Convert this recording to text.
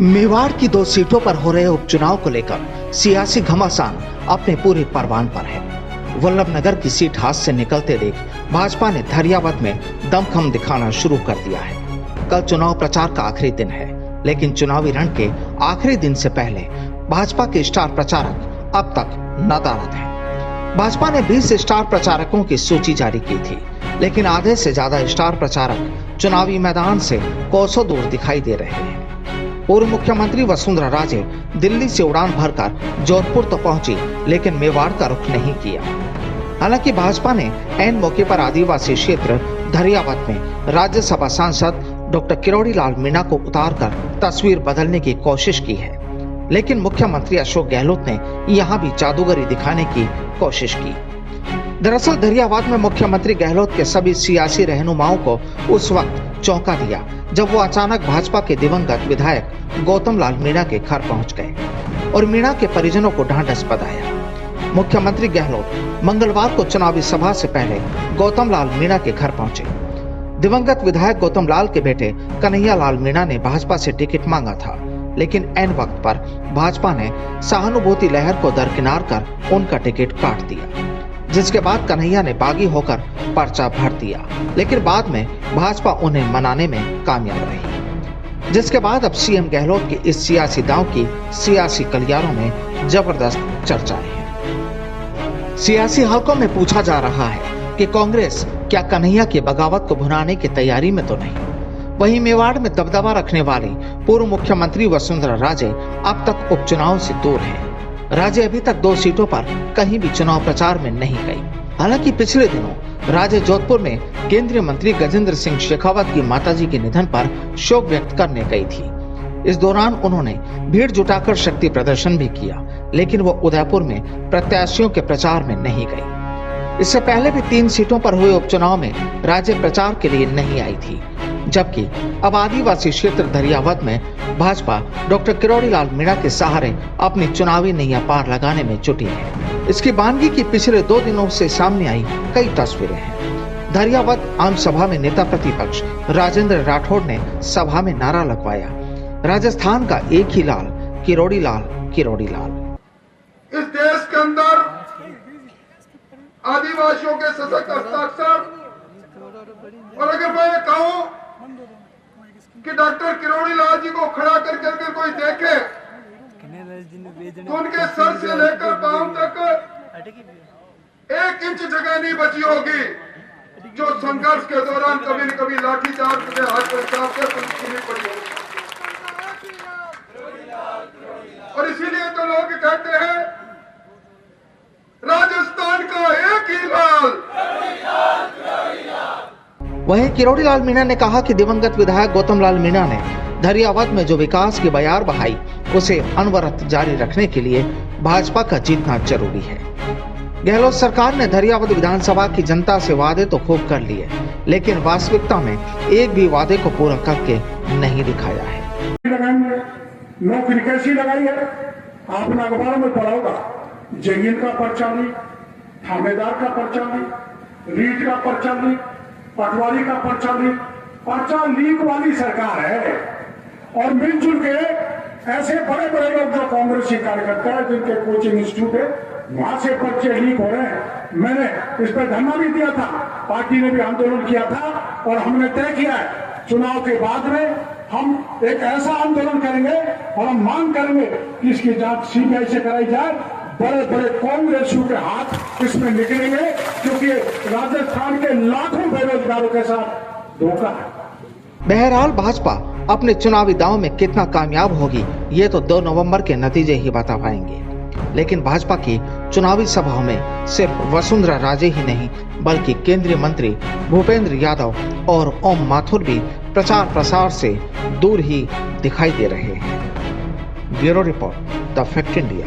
मेवाड़ की 2 सीटों पर हो रहे उपचुनाव को लेकर सियासी घमासान अपने पूरे परवान पर है। वल्लभनगर की सीट हाथ से निकलते देख भाजपा ने धरियावद में दमखम दिखाना शुरू कर दिया है। कल चुनाव प्रचार का आखिरी दिन है, लेकिन चुनावी रण के आखिरी दिन से पहले भाजपा के स्टार प्रचारक अब तक नदारद हैं। भाजपा ने 20 स्टार प्रचारकों की सूची जारी की थी, लेकिन आधे से ज्यादा स्टार प्रचारक चुनावी मैदान से कोसों दूर दिखाई दे रहे हैं। पूर्व मुख्यमंत्री वसुंधरा राजे दिल्ली से उड़ान भरकर जोधपुर तो पहुंची, लेकिन मेवाड़ का रुख नहीं किया। हालांकि भाजपा ने ऐन मौके पर आदिवासी क्षेत्र धरियावद में राज्यसभा सांसद डॉक्टर किरोड़ी लाल मीणा को उतारकर तस्वीर बदलने की कोशिश की है, लेकिन मुख्यमंत्री अशोक गहलोत ने यहां भी जादूगरी दिखाने की कोशिश की। दरअसल धरियावद में मुख्यमंत्री गहलोत के सभी सियासी रहनुमाओं को उस वक्त चौंका दिया जब वो अचानक भाजपा के दिवंगत विधायक गौतम लाल मीणा के घर पहुंच गए और मीणा के परिजनों को ढांढस बंधाया। मुख्यमंत्री गहलोत मंगलवार को चुनावी सभा से पहले गौतम लाल मीणा के घर पहुंचे। दिवंगत विधायक गौतम लाल के बेटे कन्हैया लाल मीणा ने भाजपा से टिकट मांगा था, लेकिन ऐन वक्त पर भाजपा ने सहानुभूति लहर को दरकिनार कर उनका टिकट काट दिया, जिसके बाद कन्हैया ने बागी होकर पर्चा भर दिया, लेकिन बाद में भाजपा उन्हें मनाने में कामयाब रही। जिसके बाद अब सीएम गहलोत के इस सियासी दांव की सियासी गलियारों में जबरदस्त चर्चाएं हैं। सियासी हलकों में पूछा जा रहा है कि कांग्रेस क्या कन्हैया की बगावत को भुनाने की तैयारी में तो नहीं। वहीं मेवाड़ में दबदबा रखने वाली पूर्व मुख्यमंत्री वसुंधरा राजे अब तक उपचुनाव से दूर है। राजे अभी तक 2 सीटों पर कहीं भी चुनाव प्रचार में नहीं गई। हालांकि पिछले दिनों राजे जोधपुर में केंद्रीय मंत्री गजेंद्र सिंह शेखावत की माताजी के निधन पर शोक व्यक्त करने गई थी। इस दौरान उन्होंने भीड़ जुटाकर शक्ति प्रदर्शन भी किया, लेकिन वो उदयपुर में प्रत्याशियों के प्रचार में नहीं गई। इससे पहले भी 3 सीटों पर हुए उपचुनाव में राजे प्रचार के लिए नहीं आई थी, जबकि अब आदिवासी क्षेत्र धरियावद में भाजपा डॉक्टर किरोड़ी लाल मीणा के सहारे अपनी चुनावी नैया पार लगाने में जुटी है। इसकी बानगी की पिछले 2 दिनों से सामने आई कई तस्वीरें हैं। धरियावद आम सभा में नेता प्रतिपक्ष राजेंद्र राठौड़ ने सभा में नारा लगवाया, राजस्थान का एक ही लाल, किरोड़ी लाल, किरोड़ी लाल। इस देश के अंदर आदिवासियों के सशक्त हस्ताक्षर, और अगर मैं ये कहूं कि डॉक्टर किरोड़ी लाल जी को खड़ा करके अगर कोई देखे तो उनके सर से लेकर पांव तक 1 इंच जगह नहीं बची होगी जो संघर्ष के दौरान कभी न कभी लाठीचार्ज में हाथ से पुलिस पड़ी होगी। और इसीलिए तो लोग कहते हैं राजस्थान का एक ही लाल। वहीं किरोड़ी लाल मीणा ने कहा कि दिवंगत विधायक गौतम लाल मीणा ने धरियावद में जो विकास की बयार बहाई, उसे अनवरत जारी रखने के लिए भाजपा का जीतना जरूरी है। गहलोत सरकार ने धरियावद विधानसभा की जनता से वादे तो खूब कर लिए, लेकिन वास्तविकता में एक भी वादे को पूरा करके नहीं दिखाया है। नौकरी कैसी लगाई है आपने अखबारों में पढ़ा होगा, जंगीन का पर्चा नहीं, थानेदार का पर्चा नहीं, रीट का पर्चा नहीं, पटवारी का पर्चा नहीं, पर्चा लीक वाली सरकार है। और मिलजुल के ऐसे बड़े बड़े लोग जो कांग्रेसी कार्यकर्ता है, जिनके कोचिंग इंस्टीट्यूट है, वहां से पर्चे लीक हो रहे हैं। मैंने इस पर धरना भी दिया था, पार्टी ने भी आंदोलन किया था, और हमने तय किया है चुनाव के बाद में हम एक ऐसा आंदोलन करेंगे और हम मांग करेंगे कि इसकी जांच सीबीआई से कराई जाए। बड़े बड़े कांग्रेसियों के हाथ इसमें निकलेंगे, क्योंकि राजस्थान के लाखों बेरोजगारों के साथ धोखा है। बहरहाल भाजपा अपने चुनावी दांव में कितना कामयाब होगी, ये तो 2 नवंबर के नतीजे ही बता पाएंगे। लेकिन भाजपा की चुनावी सभाओं में सिर्फ वसुंधरा राजे ही नहीं, बल्कि केंद्रीय मंत्री भूपेंद्र यादव और ओम माथुर भी प्रचार प्रसार से दूर ही दिखाई दे रहे हैं। Bureau report, the fact India.